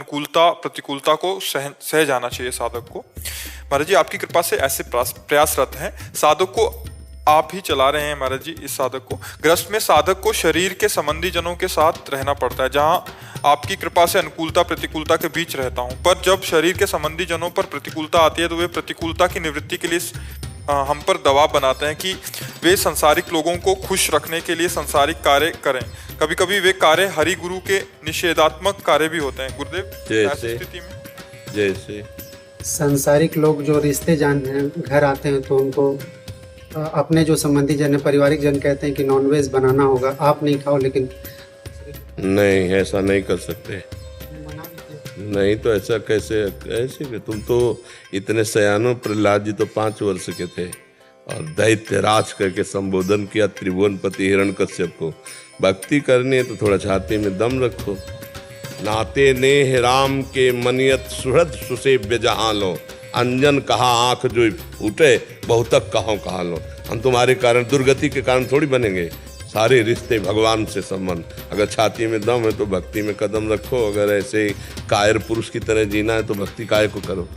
अनुकूलता प्रतिकूलता को सह जाना चाहिए साधक को। महाराज जी आपकी कृपा से ऐसे प्रयासरत हैं, साधक को आप ही चला रहे हैं महाराज जी। इस साधक को गृहस्थ में साधक को शरीर के संबंधी जनों के साथ रहना पड़ता है, जहां आपकी कृपा से अनुकूलता प्रतिकूलता के बीच रहता हूं। पर जब शरीर के संबंधी जनों पर प्रतिकूलता आती है तो वे प्रतिकूलता की निवृत्ति के लिए हम पर दबाव बनाते हैं कि वे संसारिक लोगों को खुश रखने के लिए संसारिक कार्य करें। कभी कभी वे कार्य हरि गुरु के निषेधात्मक कार्य भी होते हैं। गुरुदेव ऐसी स्थिति में जैसे संसारिक लोग जो रिश्ते घर आते हैं तो उनको अपने जो संबंधी जन पारिवारिक जन कहते हैं कि नॉनवेज बनाना होगा, आप नहीं खाओ, लेकिन नहीं ऐसा नहीं कर सकते। नहीं तो ऐसा कैसे ऐसे कि तुम तो इतने सयानो, प्रहलाद जी तो 5 वर्ष के थे और दैत्य राज करके संबोधन किया त्रिभुवनपति हिरण्यकश्यप को। भक्ति करनी है तो थोड़ा छाती में दम रखो। नाते नेह राम के मनियत सुहृद सुसेव्य जहाँ लो, अंजन कहा आंख जो फूटे बहुतक कहाँ लो। हम तुम्हारे कारण, दुर्गति के कारण थोड़ी बनेंगे। सारे रिश्ते भगवान से संबंध। अगर छाती में दम है तो भक्ति में कदम रखो। अगर ऐसे कायर पुरुष की तरह जीना है तो भक्ति काय को करो।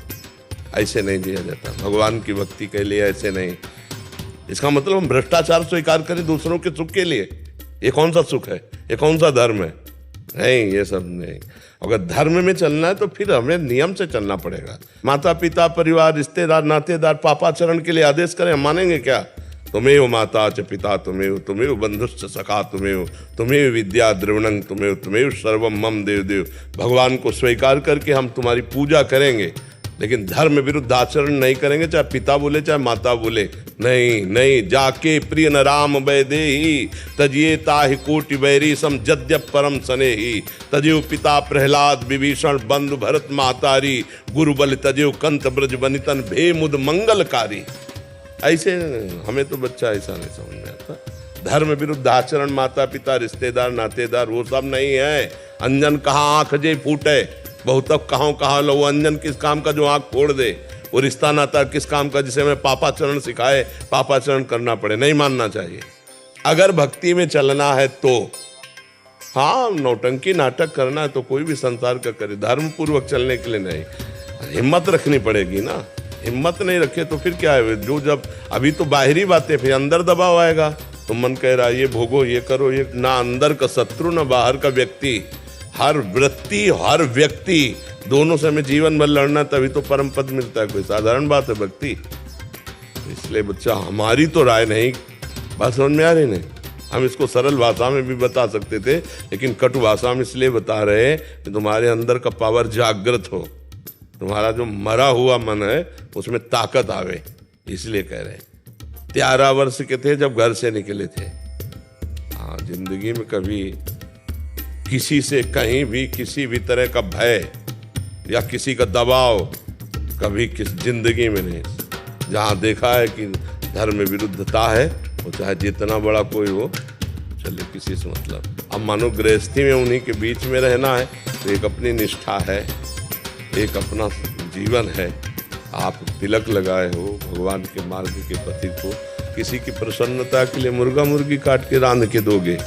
ऐसे नहीं जिया जाता भगवान की भक्ति के लिए, ऐसे नहीं। इसका मतलब हम भ्रष्टाचार स्वीकार करें दूसरों के सुख के लिए, ये कौन सा सुख है, ये कौन सा धर्म है? नहीं, ये सब नहीं। अगर धर्म में चलना है तो फिर हमें नियम से चलना पड़ेगा। माता पिता परिवार रिश्तेदार नातेदार पापाचरण के लिए आदेश करें, हम मानेंगे क्या? तुम्हें माता च पिता तुम्हें बंधुश्च सखा तुम्हें विद्या द्रविणं तुम्हें सर्वम मम देव देव। भगवान को स्वीकार करके हम तुम्हारी पूजा करेंगे, लेकिन धर्म विरुद्ध आचरण नहीं करेंगे, चाहे पिता बोले चाहे माता बोले। नहीं नहीं, जाके प्रिय न राम वैदेही तजिए ताहि कोटि वैरी सम जद्यप परम सनेही। तजियो पिता प्रहलाद विभीषण बंधु भरत मातारी, गुरु बल तजियो कंत ब्रज बनितन भे मुद मंगलकारी। ऐसे हमें तो बच्चा ऐसा नहीं समझ में आता। धर्म विरुद्ध आचरण, माता पिता रिश्तेदार नातेदार वो सब नहीं है। अंजन कहाँ आंख जे फूटे बहुतक कहाँ लो। वो अंजन किस काम का जो आंख फोड़ दे? वो रिश्ता नाता किस काम का जिसे हमें पापाचरण सिखाए, पापाचरण करना पड़े? नहीं मानना चाहिए। अगर भक्ति में चलना है तो हाँ, नौटंकी नाटक करना है तो कोई भी संसार का करे, धर्म पूर्वक चलने के लिए नहीं। हिम्मत रखनी पड़ेगी ना। हिम्मत नहीं रखे तो फिर क्या है? जो जब अभी तो बाहरी बातें, फिर अंदर दबाव आएगा तो मन कह रहा है ये भोगो, ये करो, ये ना अंदर का शत्रु ना बाहर का व्यक्ति। हर वृत्ति हर व्यक्ति दोनों से हमें जीवन भर लड़ना, तभी तो परम पद मिलता है। कोई साधारण बात है भक्ति? इसलिए बच्चा, हमारी तो राय नहीं, बात समझ में आ रही नहीं। हम इसको सरल भाषा में भी बता सकते थे, लेकिन कटु भाषा में इसलिए बता रहे हैं कि तुम्हारे अंदर का पावर जागृत हो, तुम्हारा जो मरा हुआ मन है उसमें ताकत आवे, इसलिए कह रहे हैं। 13 वर्ष के थे जब घर से निकले थे। हाँ, जिंदगी में कभी किसी से कहीं भी किसी भी तरह का भय या किसी का दबाव कभी किस जिंदगी में नहीं। जहाँ देखा है कि धर्म विरुद्धता है, वो चाहे जितना बड़ा कोई हो, चले किसी से मतलब। अब मानो गृहस्थी में उन्हीं के बीच में रहना है तो एक अपनी निष्ठा है, एक अपना जीवन है। आप तिलक लगाए हो भगवान के मार्ग के पति को, किसी की प्रसन्नता के लिए मुर्गा मुर्गी काट के रांध के दोगे।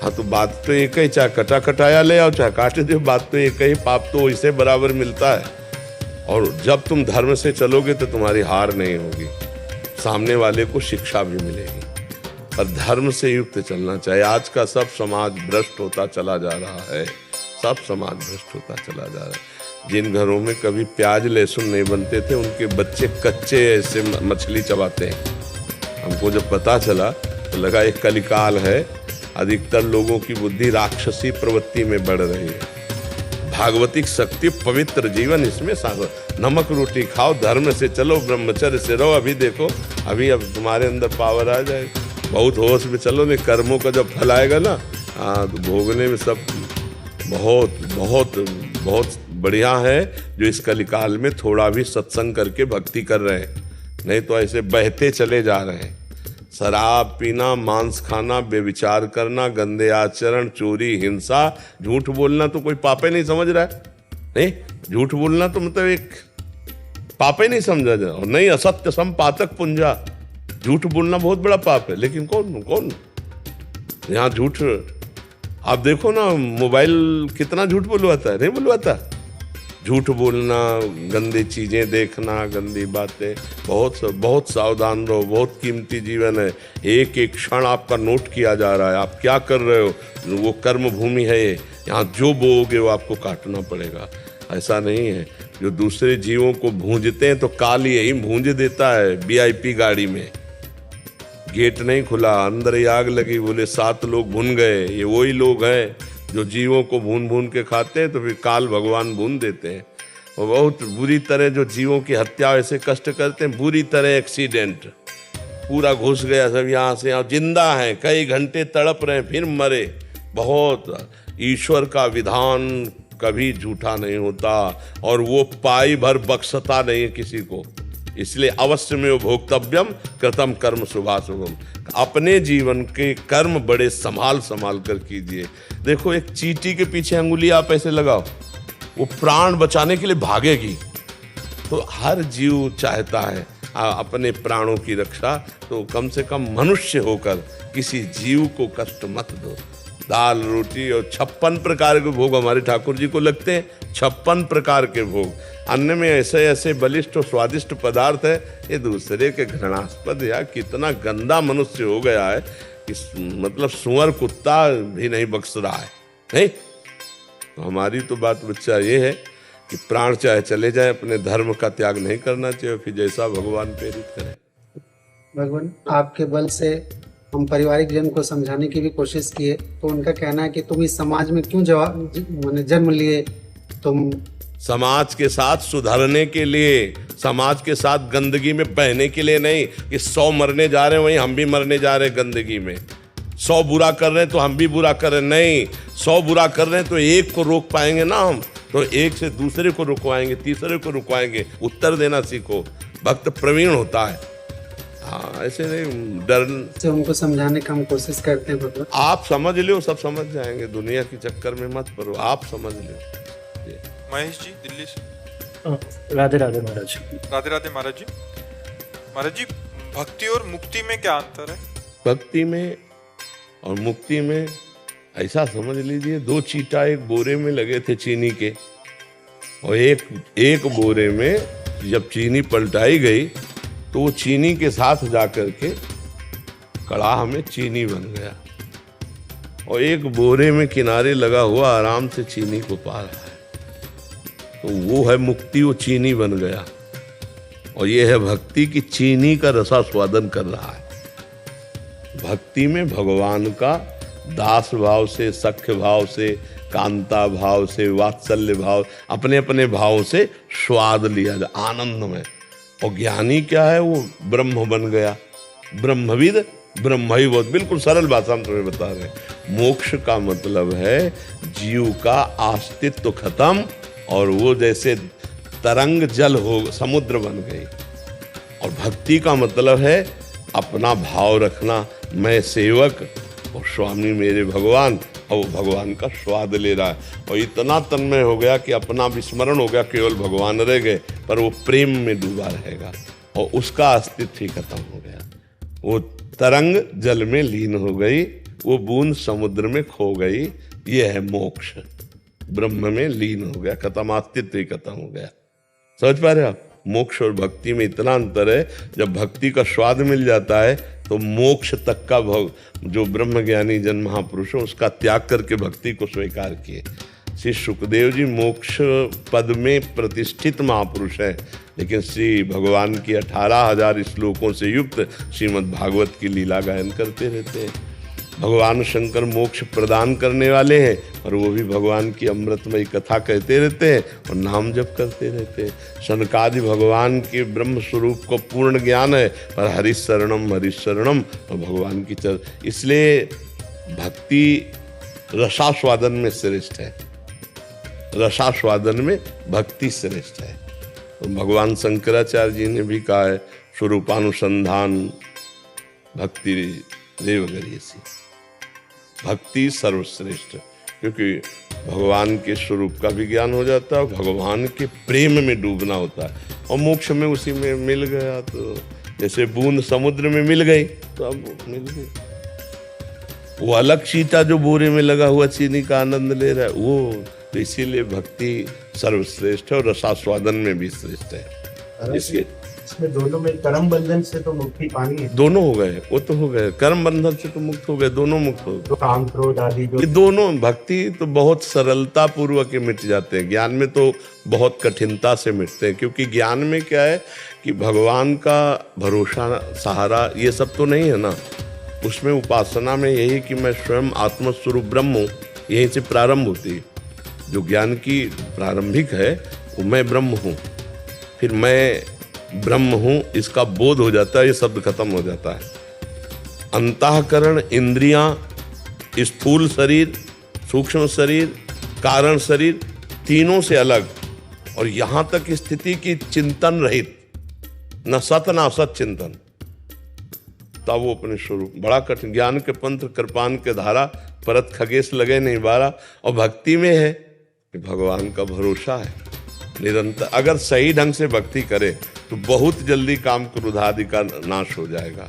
हाँ, तो बात तो एक ही, चाहे कटा कटाया ले आओ चाहे काट दो, बात तो एक ही, पाप तो इससे बराबर मिलता है। और जब तुम धर्म से चलोगे तो तुम्हारी हार नहीं होगी, सामने वाले को शिक्षा भी मिलेगी। पर धर्म से युक्त चलना चाहिए। आज का सब समाज भ्रष्ट होता चला जा रहा है, सब समाज भ्रष्ट होता चला जा रहा है। जिन घरों में कभी प्याज लहसुन नहीं बनते थे, उनके बच्चे कच्चे ऐसे मछली चबाते हैं। हमको जब पता चला तो लगा एक कलिकाल है, अधिकतर लोगों की बुद्धि राक्षसी प्रवृत्ति में बढ़ रही है। भागवतिक शक्ति पवित्र जीवन इसमें सागर। नमक रोटी खाओ, धर्म से चलो, ब्रह्मचर्य से रहो। अभी देखो, अभी अब तुम्हारे अंदर पावर आ जाए। बहुत होश में चलो, नहीं कर्मों का जब फल आएगा ना, हाँ, तो भोगने में सब बहुत बहुत बहुत बढ़िया है जो इस कलिकाल में थोड़ा भी सत्संग करके भक्ति कर रहे हैं। नहीं तो ऐसे बहते चले जा रहे हैं। शराब पीना, मांस खाना, बेविचार करना, गंदे आचरण, चोरी, हिंसा, झूठ बोलना तो कोई पाप ही नहीं समझ रहा है। नहीं, झूठ बोलना तो मतलब एक पाप ही नहीं समझा जा रहा। नहीं, असत्य संपातक पुंजा, झूठ बोलना बहुत बड़ा पाप है। लेकिन कौन यहाँ झूठ आप देखो ना, मोबाइल कितना झूठ बुलवाता है, नहीं बुलवाता? झूठ बोलना, गंदी चीज़ें देखना, गंदी बातें, बहुत सावधान रहो, बहुत कीमती जीवन है। एक एक क्षण आपका नोट किया जा रहा है, आप क्या कर रहे हो, वो कर्म भूमि है ये, यहाँ जो बोओगे वो आपको काटना पड़ेगा। ऐसा नहीं है, जो दूसरे जीवों को भूंजते हैं तो काल यही भूंज देता है। VIP गाड़ी में गेट नहीं खुला, अंदर ही आग लगी, बोले 7 लोग भून गए। ये वही लोग हैं जो जीवों को भून भून के खाते हैं, तो फिर काल भगवान भून देते हैं। और बहुत बुरी तरह जो जीवों की हत्या ऐसे कष्ट करते हैं, बुरी तरह एक्सीडेंट, पूरा घुस गया सब यहाँ से, यहाँ जिंदा है, कई घंटे तड़प रहे फिर मरे। बहुत ईश्वर का विधान कभी झूठा नहीं होता, और वो पाई भर बख्शता नहीं है किसी को। इसलिए अवश्य में भोक्तव्यम कृतम कर्म शुभाशुभम। अपने जीवन के कर्म बड़े संभाल संभाल कर कीजिए। देखो, एक चींटी के पीछे अंगुली आप ऐसे लगाओ, वो प्राण बचाने के लिए भागेगी। तो हर जीव चाहता है अपने प्राणों की रक्षा, तो कम से कम मनुष्य होकर किसी जीव को कष्ट मत दो। दाल रोटी और 56 प्रकार के भोग हमारे ठाकुर जी को लगते हैं, 56 प्रकार के भोग। अन्न में ऐसे ऐसे बलिष्ठ और स्वादिष्ट पदार्थ है, ये दूसरे के घृणास्पद। या कितना गंदा मनुष्य हो गया है कि मतलब सुअर कुत्ता भी नहीं बख्श रहा है, नहीं? तो हमारी तो बात बच्चा ये है कि प्राण चाहे चले जाए, अपने धर्म का त्याग नहीं करना चाहिए, फिर जैसा भगवान प्रेरित करें। भगवान, आपके बल से हम पारिवारिक जन को समझाने की भी कोशिश किए, तो उनका कहना है कि तुम इस समाज में क्यों जन्म लिए? तुम समाज के साथ सुधरने के लिए, समाज के साथ गंदगी में बहने के लिए नहीं कि 100 मरने जा रहे हैं वहीं हम भी मरने जा रहे हैं गंदगी में। 100 बुरा कर रहे हैं तो हम भी बुरा कर रहे हैं, नहीं। 100 बुरा कर रहे हैं तो एक को रोक पाएंगे ना हम, तो एक से दूसरे को रुकवाएंगे, तीसरे को रुकवाएंगे। उत्तर देना सीखो, भक्त प्रवीण होता है। हाँ, ऐसे नहीं डर से उनको समझाने का हम कोशिश करते हैं। भगवान, आप समझ लो, सब समझ जाएंगे, दुनिया के चक्कर में मत पड़ो, आप समझ लो। महेश जी दिल्ली से। राधे राधे महाराज। राधे राधे महाराज जी। महाराज जी, भक्ति और मुक्ति में क्या अंतर है? भक्ति में और मुक्ति में ऐसा समझ लीजिए, 2 चीटा एक बोरे में लगे थे चीनी के, और एक बोरे में जब चीनी पलटाई गई तो वो चीनी के साथ जाकर के कड़ाह में चीनी बन गया, और एक बोरे में किनारे लगा हुआ आराम से चीनी को पा रहा है। तो वो है मुक्ति, वो चीनी बन गया। और ये है भक्ति की चीनी का रसास्वादन कर रहा है। भक्ति में भगवान का दास भाव से, सख्य भाव से, कांता भाव से, वात्सल्य भाव, अपने अपने भाव से स्वाद लिया जाए, आनंद में। और ज्ञानी क्या है, वो ब्रह्म बन गया, ब्रह्मविद ब्रह्मैव। बिल्कुल सरल भाषा में तुम्हें बता रहे हैं। मोक्ष का मतलब है जीव का अस्तित्व खत्म, और वो जैसे तरंग जल हो, समुद्र बन गई। और भक्ति का मतलब है अपना भाव रखना, मैं सेवक और स्वामी मेरे भगवान, और वो भगवान का स्वाद ले रहा है। और इतना तन्मय हो गया कि अपना विस्मरण हो गया, केवल भगवान रह गए, पर वो प्रेम में डूबा रहेगा, और उसका अस्तित्व ही खत्म हो गया। वो तरंग जल में लीन हो गई, वो बूंद समुद्र में खो गई। ये है मोक्ष, ब्रह्म में लीन हो गया, खत्म, अस्तित्व ही खत्म हो गया। समझ पा रहे हो आप? मोक्ष और भक्ति में इतना अंतर है। जब भक्ति का स्वाद मिल जाता है तो मोक्ष तक का जो ब्रह्म ज्ञानी जन महापुरुष है उसका त्याग करके भक्ति को स्वीकार किए। श्री सुखदेव जी मोक्ष पद में प्रतिष्ठित महापुरुष है, लेकिन श्री भगवान की 18,000 श्लोकों से युक्त श्रीमद् भागवत की लीला गायन करते रहते हैं। भगवान शंकर मोक्ष प्रदान करने वाले हैं, और वो भी भगवान की अमृतमयी कथा कहते रहते हैं और नाम जप करते रहते हैं। शनकादि भगवान के ब्रह्म स्वरूप को पूर्ण ज्ञान है, पर हरिशरणम हरिशरणम, और भगवान की इसलिए भक्ति रसास्वादन में श्रेष्ठ है, रसास्वादन में भक्ति श्रेष्ठ है। तो भगवान शंकराचार्य जी ने भी कहा है, स्वरूपानुसंधान भक्ति देव गरीयसी, भक्ति सर्वश्रेष्ठ, क्योंकि भगवान के स्वरूप का भी ज्ञान हो जाता है, भगवान के प्रेम में डूबना होता है, और मोक्ष में उसी में मिल गया। तो जैसे बूंद समुद्र में मिल गई तो अब मिल गई। वो अलग चीटा जो बोरे में लगा हुआ चीनी का आनंद ले रहा है वो। तो इसीलिए भक्ति सर्वश्रेष्ठ है और रसास्वादन में भी श्रेष्ठ है। इसमें दोनों में कर्म बंधन से तो मुक्ति पानी है। दोनों हो गए, वो तो हो गए, कर्म बंधन से तो मुक्त हो गए, दोनों मुक्त हो गए। तो काम क्रोध आदि जो ये दोनों भक्ति तो बहुत सरलता पूर्वक के मिट जाते हैं, ज्ञान में तो बहुत कठिनता से मिटते हैं। क्योंकि ज्ञान में क्या है कि भगवान का भरोसा, सहारा, ये सब तो नहीं है ना। उसमें उपासना में यही कि मैं स्वयं आत्मस्वरूप ब्रह्म हूँ, यहीं से प्रारंभ होती है। जो ज्ञान की प्रारंभिक है वो मैं ब्रह्म हूँ, फिर मैं ब्रह्म हूँ इसका बोध हो जाता है, ये शब्द खत्म हो जाता है। अंतःकरण, इंद्रियां, स्थूल शरीर, सूक्ष्म शरीर, कारण शरीर, तीनों से अलग, और यहाँ तक स्थिति की चिंतन रहित, न सत न असत चिंतन, तब वो अपने स्वरूप। बड़ा कठिन, ज्ञान के पंथ कृपान के धारा, परत खगेश लगे नहीं बारा। और भक्ति में है कि भगवान का भरोसा है निरंतर। अगर सही ढंग से भक्ति करे तो बहुत जल्दी काम क्रोध आदि का नाश हो जाएगा।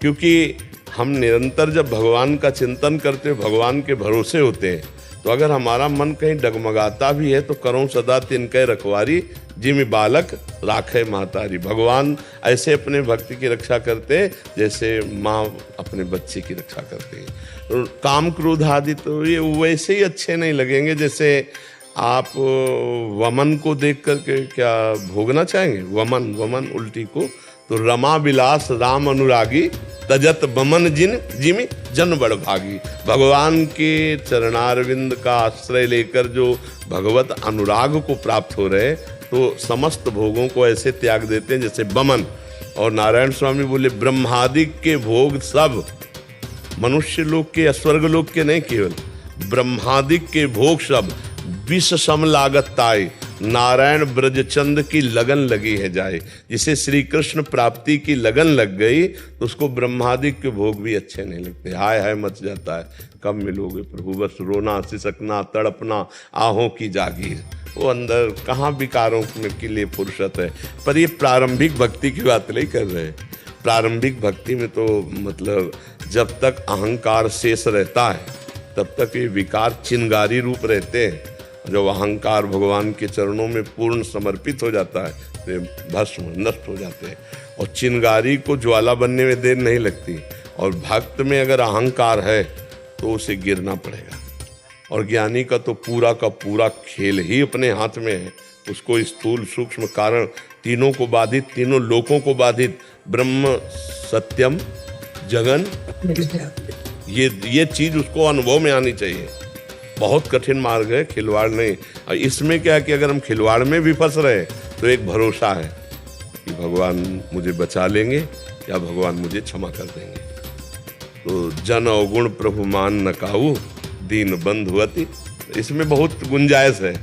क्योंकि हम निरंतर जब भगवान का चिंतन करते हैं, भगवान के भरोसे होते हैं, तो अगर हमारा मन कहीं डगमगाता भी है तो करो सदा तिनके रखवारी, जिम बालक राखे महतारी। भगवान ऐसे अपने भक्ति की रक्षा करते हैं जैसे माँ अपने बच्चे की रक्षा करती है। तो काम क्रोध आदि तो ये वैसे ही अच्छे नहीं लगेंगे जैसे आप वमन को देख करके क्या भोगना चाहेंगे। वमन उल्टी को, तो रमा विलास राम अनुरागी, तजत बमन जिमि जन बड़ भागी। भगवान के चरणारविंद का आश्रय लेकर जो भगवत अनुराग को प्राप्त हो रहे तो समस्त भोगों को ऐसे त्याग देते हैं जैसे बमन। और नारायण स्वामी बोले ब्रह्मादिक के भोग सब, मनुष्य लोक के, स्वर्ग लोक के नहीं, केवल ब्रह्मादिक के भोग सब विष सम लागत ताई, नारायण ब्रजचंद की लगन लगी है जाए। जिसे श्री कृष्ण प्राप्ति की लगन लग गई तो उसको ब्रह्मादिक के भोग भी अच्छे नहीं लगते। हाय हाय मच जाता है, कब मिलोगे प्रभु, बस रोना सिसकना तड़पना आहों की जागीर। वो अंदर कहाँ विकारों के लिए फुर्सत है। पर ये प्रारंभिक भक्ति की बात नहीं कर रहे। प्रारंभिक भक्ति में तो मतलब जब तक अहंकार शेष रहता है तब तक ये विकार चिंगारी रूप रहते हैं। जब अहंकार भगवान के चरणों में पूर्ण समर्पित हो जाता है तो भस्म नष्ट हो जाते हैं। और चिंगारी को ज्वाला बनने में देर नहीं लगती। और भक्त में अगर अहंकार है तो उसे गिरना पड़ेगा। और ज्ञानी का तो पूरा का पूरा खेल ही अपने हाथ में है। उसको स्थूल सूक्ष्म कारण तीनों को बाधित, तीनों लोकों को बाधित, ब्रह्म सत्यम जगन, ये चीज उसको अनुभव में आनी चाहिए। बहुत कठिन मार्ग है, खिलवाड़ नहीं। और इसमें क्या है कि अगर हम खिलवाड़ में भी फंस रहे तो एक भरोसा है कि भगवान मुझे बचा लेंगे या भगवान मुझे क्षमा कर देंगे। तो जन अवगुण प्रभु मान न काऊ, दीन बंधुअति। इसमें बहुत गुंजाइश है।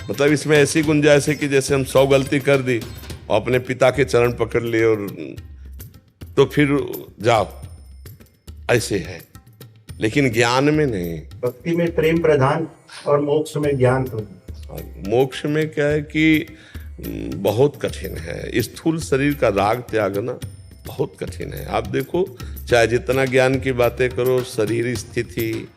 मतलब इसमें ऐसी गुंजाइश है कि जैसे हम 100 गलती कर दी और अपने पिता के चरण पकड़ लिए और तो फिर जाओ, ऐसे है। लेकिन ज्ञान में नहीं। भक्ति में प्रेम प्रधान और मोक्ष में ज्ञान। तो मोक्ष में क्या है कि बहुत कठिन है। स्थूल शरीर का राग त्यागना बहुत कठिन है। आप देखो, चाहे जितना ज्ञान की बातें करो, शरीर स्थिति,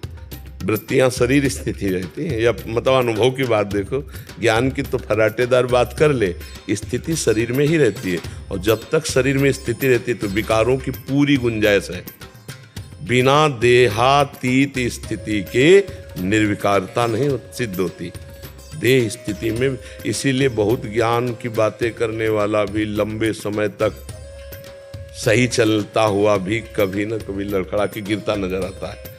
वृत्तियां शरीर स्थिति रहती हैं। या मतलब अनुभव की बात देखो, ज्ञान की तो फराटेदार बात कर ले, स्थिति शरीर में ही रहती है। और जब तक शरीर में स्थिति रहती है तो विकारों की पूरी गुंजाइश है। बिना देहातीत स्थिति के निर्विकारता नहीं सिद्ध होती। देह स्थिति में इसीलिए बहुत ज्ञान की बातें करने वाला भी लंबे समय तक सही चलता हुआ भी कभी न कभी लड़खड़ा के गिरता नजर आता है।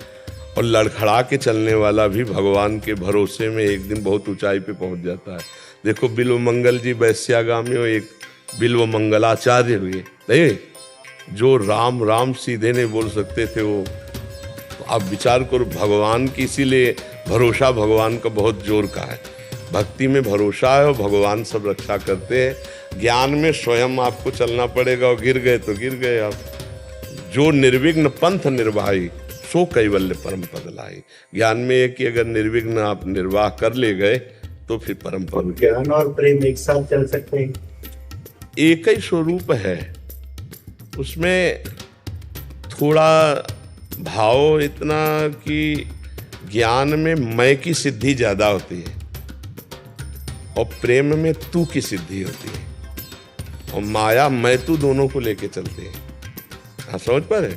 और लड़खड़ा के चलने वाला भी भगवान के भरोसे में एक दिन बहुत ऊंचाई पे पहुंच जाता है। देखो बिल्व मंगल जी वैश्यागामी और एक बिल्व मंगलाचार्य हुए, नहीं जो राम राम सीधे नहीं बोल सकते थे वो। तो आप विचार करो, भगवान की, इसीलिए भरोसा भगवान का बहुत जोर का है। भक्ति में भरोसा है और भगवान सब रक्षा करते हैं। ज्ञान में स्वयं आपको चलना पड़ेगा और गिर गए तो गिर गए आप। जो निर्विघ्न पंथ निर्वाही सो कैवल्य परम पद लाई। ज्ञान में है कि अगर निर्विघ्न आप निर्वाह कर ले गए तो फिर परम पद। ज्ञान और प्रेम एक साथ चल सकते हैं। एक ही स्वरूप है, उसमें थोड़ा भाव इतना कि ज्ञान में मैं की सिद्धि ज्यादा होती है और प्रेम में तू की सिद्धि होती है, और माया मैं तू दोनों को लेके चलती है। आप समझ पा रहे?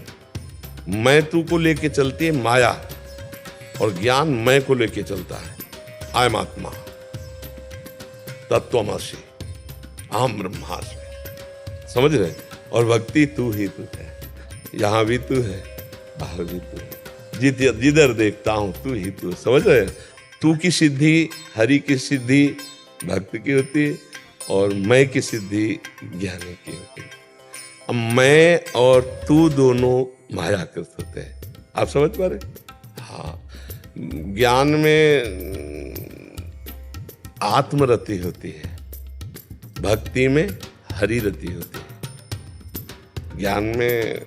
मैं तू को लेके चलती है माया, और ज्ञान मैं को लेके चलता है। अयम आत्मा तत्त्वमसि अहम ब्रह्मास्मि। समझ रहे? और भक्ति तू ही तू है, यहां भी तू है, बाहर भी तू है, जिधर देखता हूं तू ही तू। समझ रहे? तू की सिद्धि, हरि की सिद्धि भक्त की होती है, और मैं की सिद्धि ज्ञानी की होती है। अब मैं और तू दोनों मायाकृत होते हैं। आप समझ पा रहे? हाँ, ज्ञान में आत्मरति होती है, भक्ति में हरि रति होती है। ज्ञान में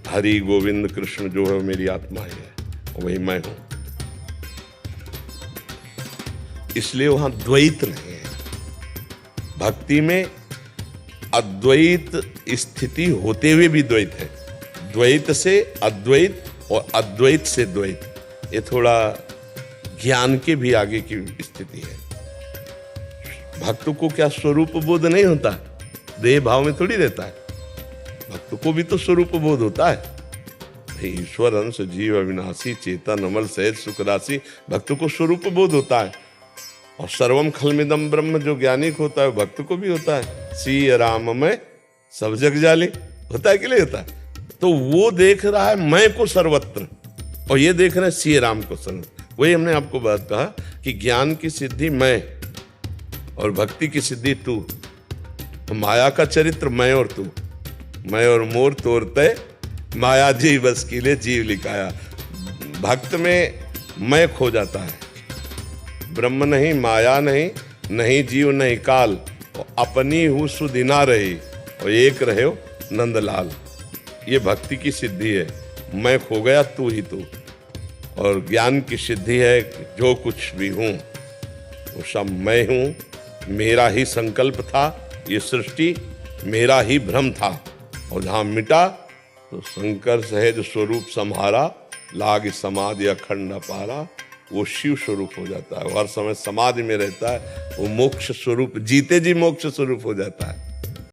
हरि गोविंद कृष्ण जो है मेरी आत्मा ही है, वही मैं हूं। इसलिए वहां द्वैत नहीं है। भक्ति में अद्वैत स्थिति होते हुए भी द्वैत है, द्वैत से अद्वैत और अद्वैत से द्वैत, ये थोड़ा ज्ञान के भी आगे की स्थिति है। भक्त को क्या स्वरूप बोध नहीं होता? देह भाव में थोड़ी रहता है, भक्त को भी तो स्वरूप बोध होता है। ईश्वर अंश जीव अविनाशी चेतन अमल सहज सुख राशि, भक्त को स्वरूप बोध होता है। और सर्वम खलमिदम ब्रह्म जो ज्ञानिक होता है भक्त को भी होता है। सी राम में सब जग जाले, होता है कि नहीं होता है? तो वो देख रहा है मैं को सर्वत्र, और ये देख रहे हैं सी राम को सर्वत्र। वही हमने आपको बात कहा कि ज्ञान की सिद्धि मैं और भक्ति की सिद्धि तू। तो माया का चरित्र मैं और तू, मैं और मोर तोरते माया जी बस कीले जीव लिखाया। भक्त में मैं खो जाता है, ब्रह्म नहीं, माया नहीं, नहीं जीव नहीं काल, और अपनी हूँ सुदिना रही, और एक रहे हो नंदलाल। ये भक्ति की सिद्धि है, मैं खो गया तू ही तू। और ज्ञान की सिद्धि है कि जो कुछ भी हूँ वो सब मैं हूँ, मेरा ही संकल्प था, ये सृष्टि मेरा ही भ्रम था, और जहाँ मिटा तो शंकर सहज स्वरूप सम्हारा, लाग समाधि अखंड अपारा, वो शिव स्वरूप हो जाता है। हर समय समाधि में रहता है, वो मोक्ष स्वरूप, जीते जी मोक्ष स्वरूप हो जाता है।